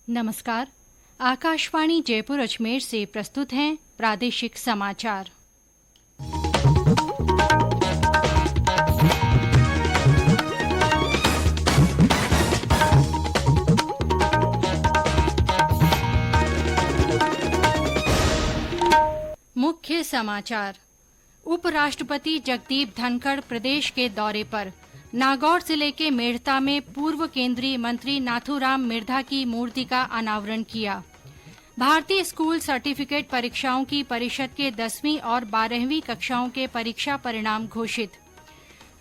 नमस्कार। आकाशवाणी जयपुर अजमेर से प्रस्तुत हैं प्रादेशिक समाचार। मुख्य समाचार। उपराष्ट्रपति जगदीप धनखड़ प्रदेश के दौरे पर। नागौर जिले के मेड़ता में पूर्व केंद्रीय मंत्री नाथूराम मिर्धा की मूर्ति का अनावरण किया। भारतीय स्कूल सर्टिफिकेट परीक्षाओं की परिषद के 10वीं और 12वीं कक्षाओं के परीक्षा परिणाम घोषित।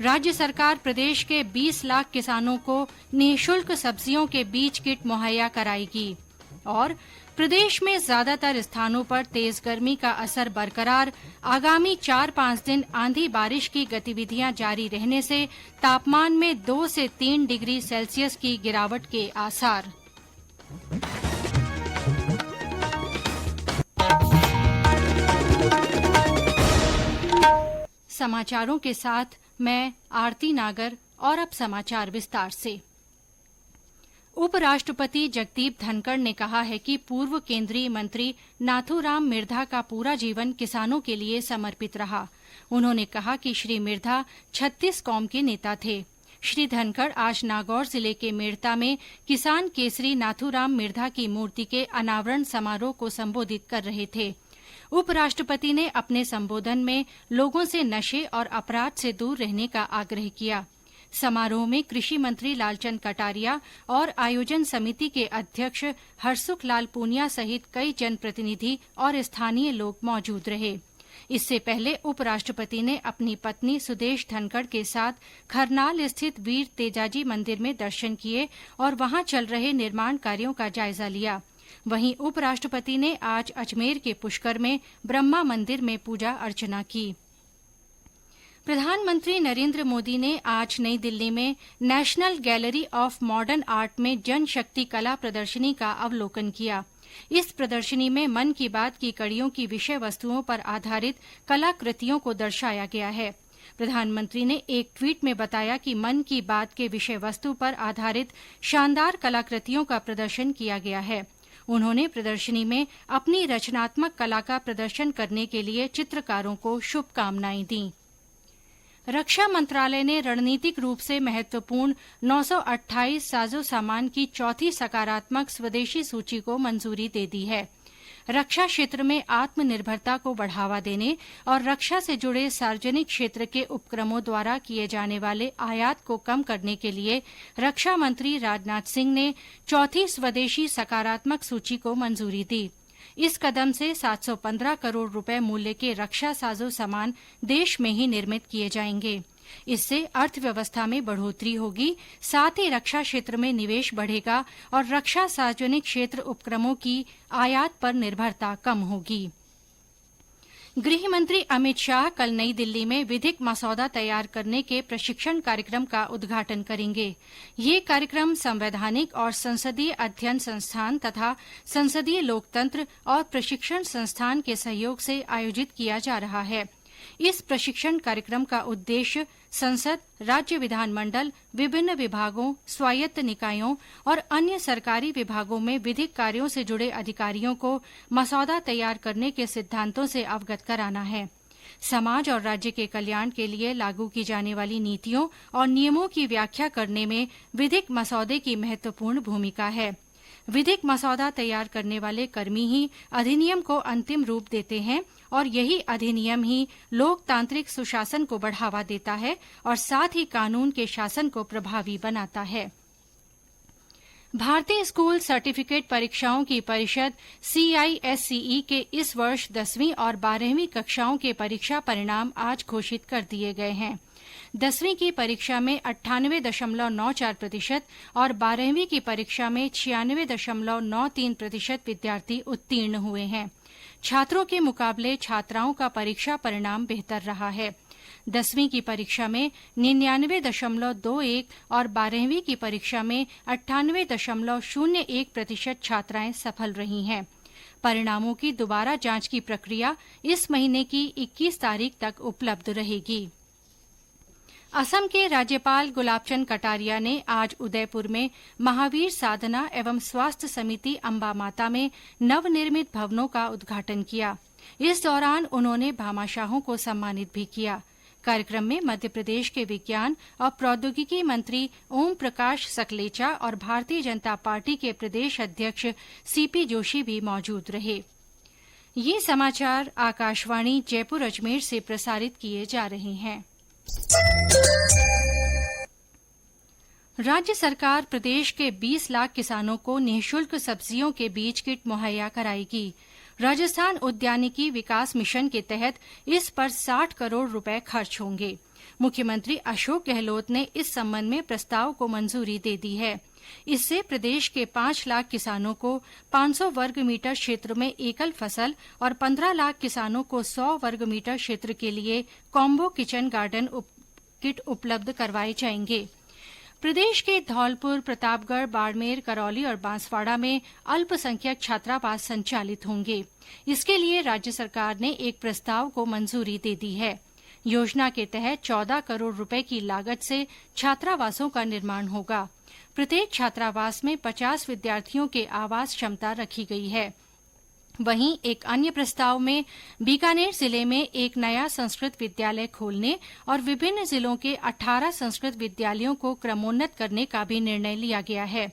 राज्य सरकार प्रदेश के 20 लाख किसानों को निःशुल्क सब्जियों के बीज किट मुहैया कराएगी। और प्रदेश में ज्यादातर स्थानों पर तेज गर्मी का असर बरकरार। आगामी 4-5 दिन आंधी बारिश की गतिविधियां जारी रहने से तापमान में 2 से 3 डिग्री सेल्सियस की गिरावट के आसार। समाचारों के साथ मैं आरती नागर। और अब समाचार विस्तार से। उपराष्ट्रपति जगदीप धनखड़ ने कहा है कि पूर्व केंद्रीय मंत्री नाथूराम मिर्धा का पूरा जीवन किसानों के लिए समर्पित रहा। उन्होंने कहा कि श्री मिर्धा 36 कौम के नेता थे। श्री धनखड़ आज नागौर जिले के मेड़ता में किसान केसरी नाथूराम मिर्धा की मूर्ति के अनावरण समारोह को संबोधित कर रहे थे। उपराष्ट्रपति ने अपने संबोधन में लोगों से नशे और अपराध से दूर रहने का आग्रह किया। समारोह में कृषि मंत्री लालचंद कटारिया और आयोजन समिति के अध्यक्ष हरसुख लाल पूनिया सहित कई जनप्रतिनिधि और स्थानीय लोग मौजूद रहे। इससे पहले उपराष्ट्रपति ने अपनी पत्नी सुदेश धनखड़ के साथ खरनाल स्थित वीर तेजाजी मंदिर में दर्शन किए और वहां चल रहे निर्माण कार्यों का जायजा लिया। वहीं उपराष्ट्रपति ने आज अजमेर के पुष्कर में ब्रह्मा मंदिर में पूजा अर्चना की। प्रधानमंत्री नरेंद्र मोदी ने आज नई दिल्ली में national gallery of modern art में जनशक्ति कला प्रदर्शनी का अवलोकन किया। इस प्रदर्शनी में मन की बात की कड़ियों की विषय वस्तुओं पर आधारित कलाकृतियों को दर्शाया गया है। प्रधानमंत्री ने एक ट्वीट में बताया कि मन की बात के विषय वस्तु पर आधारित शानदार कलाकृतियों का प्रदर्शन किया गया है। उन्होंने प्रदर्शनी में अपनी रचनात्मक कला का प्रदर्शन करने के लिए चित्रकारों को शुभकामनाएं दी। रक्षा मंत्रालय ने रणनीतिक रूप से महत्वपूर्ण 928 साजो सामान की चौथी सकारात्मक स्वदेशी सूची को मंजूरी दे दी है। रक्षा क्षेत्र में आत्मनिर्भरता को बढ़ावा देने और रक्षा से जुड़े सार्वजनिक क्षेत्र के उपक्रमों द्वारा किए जाने वाले आयात को कम करने के लिए रक्षा मंत्री राजनाथ सिंह ने चौथी स्वदेशी सकारात्मक सूची को मंजूरी दी। इस कदम से 715 करोड़ रुपए मूल्य के रक्षा साजो सामान देश में ही निर्मित किए जाएंगे। इससे अर्थव्यवस्था में बढ़ोतरी होगी, साथ ही रक्षा क्षेत्र में निवेश बढ़ेगा और रक्षा सार्वजनिक क्षेत्र उपक्रमों की आयात पर निर्भरता कम होगी। गृह मंत्री अमित शाह कल नई दिल्ली में विधिक मसौदा तैयार करने के प्रशिक्षण कार्यक्रम का उद्घाटन करेंगे। ये कार्यक्रम संवैधानिक और संसदीय अध्ययन संस्थान तथा संसदीय लोकतंत्र और प्रशिक्षण संस्थान के सहयोग से आयोजित किया जा रहा है। इस प्रशिक्षण कार्यक्रम का उद्देश्य संसद, राज्य विधानमंडल, विभिन्न विभागों, स्वायत्त निकायों और अन्य सरकारी विभागों में विधिक कार्यों से जुड़े अधिकारियों को मसौदा तैयार करने के सिद्धांतों से अवगत कराना है। समाज और राज्य के कल्याण के लिए लागू की जाने वाली नीतियों और नियमों की व्याख्या करने में विधिक मसौदे की महत्वपूर्ण भूमिका है। विधिक मसौदा तैयार करने वाले कर्मी ही अधिनियम को अंतिम रूप देते हैं और यही अधिनियम ही लोकतांत्रिक सुशासन को बढ़ावा देता है और साथ ही कानून के शासन को प्रभावी बनाता है। भारतीय स्कूल सर्टिफिकेट परीक्षाओं की परिषद CISCE के इस वर्ष 10वीं और 12वीं कक्षाओं के परीक्षा परिणाम आज घोषित कर दिए गए हैं। 10वीं की परीक्षा में 98.94% और 12वीं की परीक्षा में 96.93% विद्यार्थी उत्तीर्ण हुए हैं। छात्रों के मुकाबले छात्राओं का परीक्षा परिणाम बेहतर रहा है। 10वीं की परीक्षा में 99.21 और 12वीं की परीक्षा में 98.01% छात्राएं सफल रही हैं। परिणामों की दोबारा जांच की प्रक्रिया इस महीने की 21 तारीख तक उपलब्ध रहेगी। असम के राज्यपाल गुलाबचंद कटारिया ने आज उदयपुर में महावीर साधना एवं स्वास्थ्य समिति अम्बा माता में नवनिर्मित भवनों का उद्घाटन किया। इस दौरान उन्होंने भामाशाहों को सम्मानित भी किया। कार्यक्रम में मध्यप्रदेश के विज्ञान और प्रौद्योगिकी मंत्री ओम प्रकाश सकलेचा और भारतीय जनता पार्टी के प्रदेश अध्यक्ष सीपी जोशी भी मौजूद रहे। ये समाचार आकाशवाणी जयपुर अजमेर से प्रसारित किए जा रहे हैं। राज्य सरकार प्रदेश के 20 लाख किसानों को निःशुल्क सब्जियों के बीज किट मुहैया कराएगी। राजस्थान उद्यानिकी विकास मिशन के तहत इस पर 60 करोड़ रुपए खर्च होंगे। मुख्यमंत्री अशोक गहलोत ने इस संबंध में प्रस्ताव को मंजूरी दे दी है। इससे प्रदेश के 5 लाख किसानों को 500 वर्ग मीटर क्षेत्र में एकल फसल और 15 लाख किसानों को 100 वर्ग मीटर क्षेत्र के लिए कॉम्बो किचन गार्डन किट उपलब्ध करवाए जाएंगे। प्रदेश के धौलपुर, प्रतापगढ़, बाड़मेर, करौली और बांसवाड़ा में अल्पसंख्यक छात्रावास संचालित होंगे। इसके लिए राज्य सरकार ने एक प्रस्ताव को मंजूरी दे दी है। योजना के तहत 14 करोड़ रुपए की लागत से छात्रावासों का निर्माण होगा। प्रत्येक छात्रावास में 50 विद्यार्थियों के आवास क्षमता रखी गई है। वहीं एक अन्य प्रस्ताव में बीकानेर जिले में एक नया संस्कृत विद्यालय खोलने और विभिन्न जिलों के 18 संस्कृत विद्यालयों को क्रमोन्नत करने का भी निर्णय लिया गया है।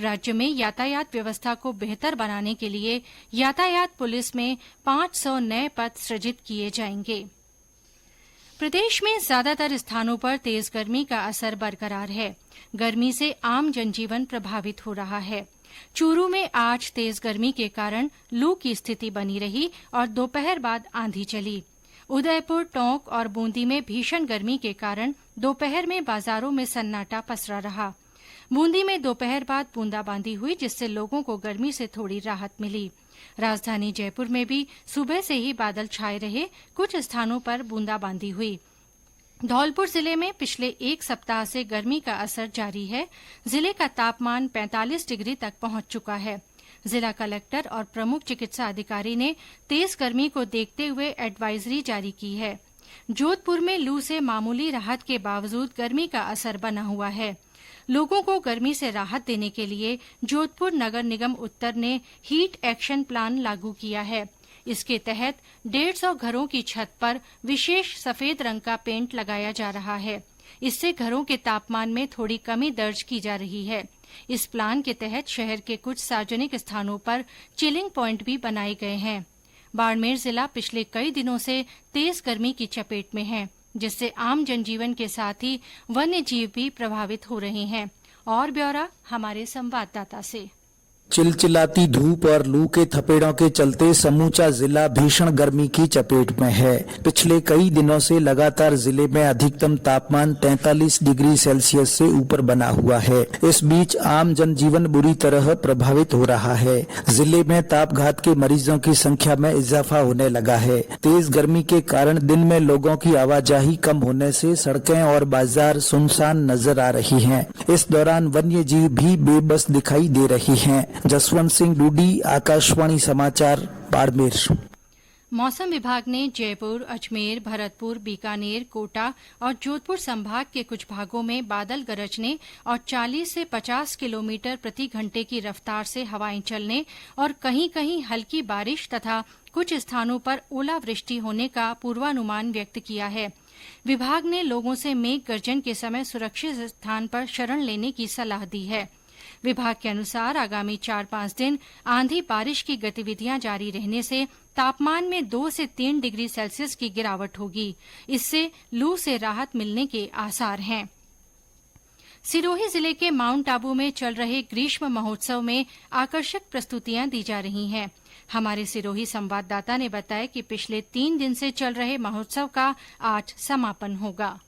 राज्य में यातायात व्यवस्था को बेहतर बनाने के लिए यातायात पुलिस में 500 नए पद सृजित किए जाएंगे। प्रदेश में ज्यादातर स्थानों पर तेज गर्मी का असर बरकरार है। गर्मी से आम जनजीवन प्रभावित हो रहा है। चूरू में आज तेज गर्मी के कारण लू की स्थिति बनी रही और दोपहर बाद आंधी चली। उदयपुर, टोंक और बूंदी में भीषण गर्मी के कारण दोपहर में बाजारों में सन्नाटा पसरा रहा। बूंदी में दोपहर बाद बूंदाबांदी हुई, जिससे लोगों को गर्मी से थोड़ी राहत मिली। राजधानी जयपुर में भी सुबह से ही बादल छाए रहे, कुछ स्थानों पर बूंदाबांदी हुई। धौलपुर जिले में पिछले एक सप्ताह से गर्मी का असर जारी है। जिले का तापमान 45 डिग्री तक पहुंच चुका है। जिला कलेक्टर और प्रमुख चिकित्सा अधिकारी ने तेज गर्मी को देखते हुए एडवाइजरी जारी की है। जोधपुर में लू से मामूली राहत के बावजूद गर्मी का असर बना हुआ है। लोगों को गर्मी से राहत देने के लिए जोधपुर नगर निगम उत्तर ने हीट एक्शन प्लान लागू किया है। इसके तहत 150 घरों की छत पर विशेष सफेद रंग का पेंट लगाया जा रहा है। इससे घरों के तापमान में थोड़ी कमी दर्ज की जा रही है। इस प्लान के तहत शहर के कुछ सार्वजनिक स्थानों पर चिलिंग पॉइंट भी बनाए गए हैं। बाड़मेर जिला पिछले कई दिनों से तेज गर्मी की चपेट में है, जिससे आम जनजीवन के साथ ही वन्य जीव भी प्रभावित हो रहे हैं। और ब्यौरा हमारे संवाददाता से। चिलचिलाती धूप और लू के थपेड़ों के चलते समूचा जिला भीषण गर्मी की चपेट में है। पिछले कई दिनों से लगातार जिले में अधिकतम तापमान 43 डिग्री सेल्सियस से ऊपर बना हुआ है। इस बीच आम जनजीवन बुरी तरह प्रभावित हो रहा है। जिले में तापघात के मरीजों की संख्या में इजाफा होने लगा है। तेज गर्मी के कारण दिन में लोगों की आवाजाही कम होने से सड़कें और बाजार सुनसान नजर आ रही हैं। इस दौरान वन्य जीव भी बेबस दिखाई दे रही हैं। जसवंत सिंह डूडी, आकाशवाणी समाचार, बाड़मेर। मौसम विभाग ने जयपुर, अजमेर, भरतपुर, बीकानेर, कोटा और जोधपुर संभाग के कुछ भागों में बादल गरजने और 40 से 50 किलोमीटर प्रति घंटे की रफ्तार से हवाएं चलने और कहीं-कहीं हल्की बारिश तथा कुछ स्थानों पर ओलावृष्टि होने का पूर्वानुमान व्यक्त किया है। विभाग ने लोगों से मेघ गर्जन के समय सुरक्षित स्थान पर शरण लेने की सलाह दी है। विभाग के अनुसार आगामी 4-5 दिन आंधी बारिश की गतिविधियां जारी रहने से तापमान में 2 से 3 डिग्री सेल्सियस की गिरावट होगी। इससे लू से राहत मिलने के आसार हैं। सिरोही जिले के माउंट आबू में चल रहे ग्रीष्म महोत्सव में आकर्षक प्रस्तुतियां दी जा रही हैं। हमारे सिरोही संवाददाता ने बताया कि पिछले 3 दिन से चल रहे महोत्सव का आज समापन होगा।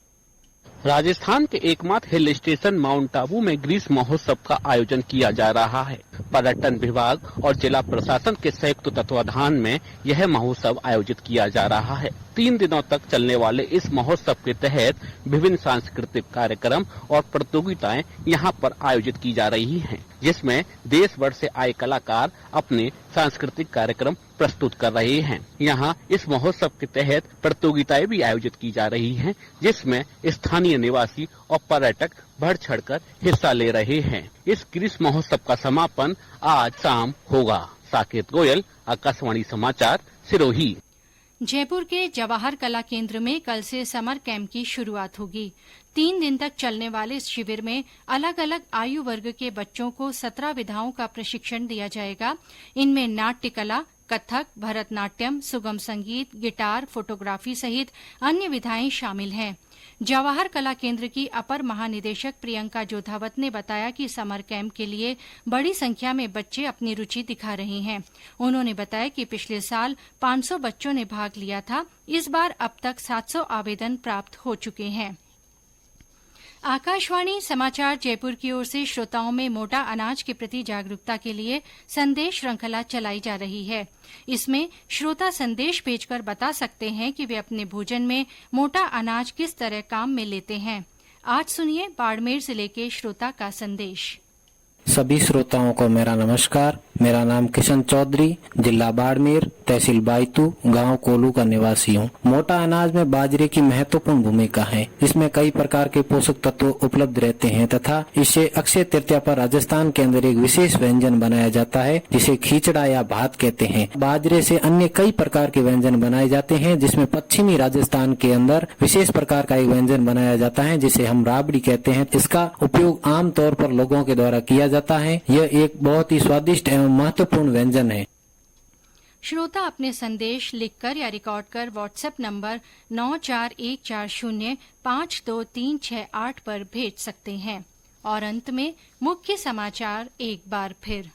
राजस्थान के एकमात्र हिल स्टेशन माउंट आबू में ग्रीष्म महोत्सव का आयोजन किया जा रहा है। पर्यटन विभाग और जिला प्रशासन के संयुक्त तत्वाधान में यह महोत्सव आयोजित किया जा रहा है। 3 दिनों तक चलने वाले इस महोत्सव के तहत विभिन्न सांस्कृतिक कार्यक्रम और प्रतियोगिताएं यहां पर आयोजित की जा रही हैं, जिसमें देश भर से आए कलाकार अपने सांस्कृतिक कार्यक्रम प्रस्तुत कर रहे हैं। यहाँ इस महोत्सव के तहत प्रतियोगिताएं भी आयोजित की जा रही हैं, जिसमें स्थानीय स्थानीय निवासी और पर्यटक बढ़ चढ़कर हिस्सा ले रहे हैं। इस ग्रीष्म महोत्सव का समापन आज शाम होगा। साकेत गोयल, आकाशवाणी समाचार, सिरोही। जयपुर के जवाहर कला केंद्र में कल से समर कैंप की शुरुआत होगी। 3 दिन तक चलने वाले इस शिविर में अलग अलग आयु वर्ग के बच्चों को 17 विधाओं का प्रशिक्षण दिया जाएगा। इनमें नाट्य कला, कथक, भरतनाट्यम, सुगम संगीत, गिटार, फोटोग्राफी सहित अन्य विधाएं शामिल हैं। जवाहर कला केंद्र की अपर महानिदेशक प्रियंका जोधावत ने बताया कि समर कैंप के लिए बड़ी संख्या में बच्चे अपनी रुचि दिखा रहे हैं। उन्होंने बताया कि पिछले साल 500 बच्चों ने भाग लिया था। इस बार अब तक 700 आवेदन प्राप्त हो चुके हैं। आकाशवाणी समाचार जयपुर की ओर से श्रोताओं में मोटा अनाज के प्रति जागरूकता के लिए संदेश श्रृंखला चलाई जा रही है। इसमें श्रोता संदेश भेजकर बता सकते हैं कि वे अपने भोजन में मोटा अनाज किस तरह काम में लेते हैं। आज सुनिए बाड़मेर जिले के श्रोता का संदेश। सभी श्रोताओं को मेरा नमस्कार। मेरा नाम किशन चौधरी, जिला बाड़मेर, तहसील बायतू, गांव कोलू का निवासी हूं। मोटा अनाज में बाजरे की महत्वपूर्ण भूमिका है। इसमें कई प्रकार के पोषक तत्व उपलब्ध रहते हैं तथा इससे अक्षय तृतीया पर राजस्थान के अंदर एक विशेष व्यंजन बनाया जाता है जिसे खींचड़ा या भात कहते हैं। बाजरे से अन्य कई प्रकार के व्यंजन बनाए जाते हैं जिसमें पश्चिमी राजस्थान के अंदर विशेष प्रकार का एक व्यंजन बनाया जाता है जिसे हम राबड़ी कहते हैं। इसका उपयोग आमतौर पर लोगों के द्वारा किया जाता है। यह एक बहुत ही स्वादिष्ट एवं महत्वपूर्ण व्यंजन है। श्रोता अपने संदेश लिखकर या रिकॉर्ड कर व्हाट्सएप नंबर 9414052368 पर भेज सकते हैं। और अंत में मुख्य समाचार एक बार फिर।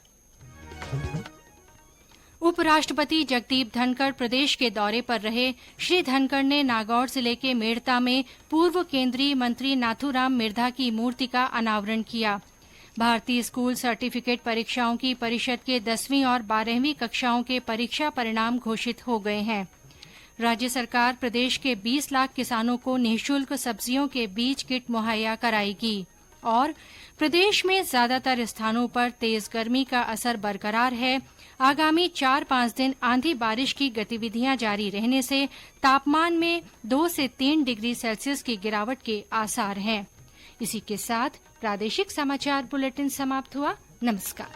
उपराष्ट्रपति जगदीप धनखड़ प्रदेश के दौरे पर रहे। श्री धनखड़ ने नागौर जिले के मेड़ता में पूर्व केंद्रीय मंत्री नाथूराम मिर्धा की मूर्ति का अनावरण किया। भारतीय स्कूल सर्टिफिकेट परीक्षाओं की परिषद के 10वीं और 12वीं कक्षाओं के परीक्षा परिणाम घोषित हो गए हैं। राज्य सरकार प्रदेश के 20 लाख किसानों को निःशुल्क सब्जियों के बीज किट मुहैया कराएगी। और प्रदेश में ज्यादातर स्थानों पर तेज गर्मी का असर बरकरार है। आगामी 4-5 दिन आंधी बारिश की गतिविधियां जारी रहने से तापमान में 2 से 3 डिग्री सेल्सियस की गिरावट के आसार हैं। इसी के साथ प्रादेशिक समाचार बुलेटिन समाप्त हुआ। नमस्कार।